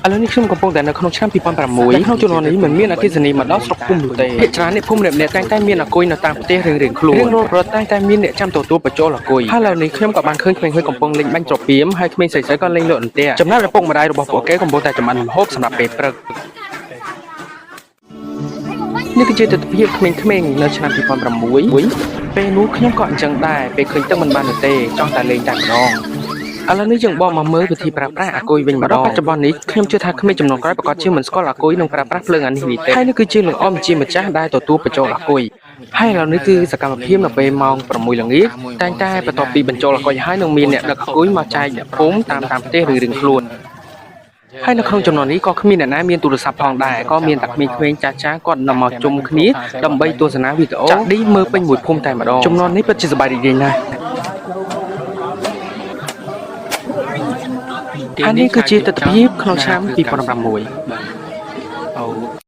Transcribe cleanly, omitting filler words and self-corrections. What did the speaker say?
ឥឡូវនេះខ្ញុំកំពុងតែនៅក្នុងឆ្នាំ2006ក្នុងជំនាន់នេះមិនមានអគ្គិសនីមកដល់ស្រុកភូមិនោះទេភាគច្រើនអ្នកភូមិម្នាក់ៗតែងតែមានអគុយនៅតាមផ្ទះរៀងៗខ្លួនរៀងរាល់ព្រឹកតែងតែមានអ្នកចាំទទួលបញ្ចូលអគុយហើយឥឡូវនេះខ្ញុំក៏បានឃើញក្មេងៗកំពុងលេងបាញ់ត្រពាមហើយក្មេងស្រីៗក៏លេងលក់អន្ទាក់ចំណែកឪពុកម្ដាយរបស់ពួកគេកំពុងតែចម្អិនម្ហូបសម្រាប់ពេលព្រឹកនេះគឺជាទស្សនវិជ្ជាក្មេងៗនៅឆ្នាំ2006ពេលនោះខ្ញុំក៏អញ្ចឹងដែរពេលឃើញទឹកមិនបាននោះទេចង់តែលេងតែម្ដងឥឡូវនេះយើងបកមកមើលវិធីប្រើប្រាស់អាគុយវិញម្ដងបច្ចុប្បន្ននេះខ្ញុំជឿថាក្មេងចំនួនក្រោយប្រកាសជាមិនស្គាល់អាគុយនិងប្រើប្រាស់ភ្លើងអានេះនេះទេហើយនេះគឺជាលំអមជាម្ចាស់ដែលទទួលបញ្ចូលអាគុយហើយឥឡូវនេះគឺសកម្មភាពនៅពេលម៉ោង6ល្ងាចតែងតែបន្ទាប់ពីបញ្ចូលអាគុយហើយនឹងមានអ្នកដឹកអាគុយមកចែកអ្នកភូមិតាមផ្ទះរៀងៗខ្លួនហើយនៅក្នុងចំណុចនេះក៏គ្មានអ្នកណាមានទូរស័ព្ទផងដែរក៏មានតែក្មេងៗចាស់ៗគាត់នាំមកជុំគ្នាដើម្បីទស្សនាវីដេអូចាក់ឌីមើលពេញមួយភូមិតែម្ដងចំណុចនេះពិតជាសប្បាយរីករាយណាស់ហើយនេះគឺជាទស្សនវិជ្ជាក្នុងឆ្នាំ2006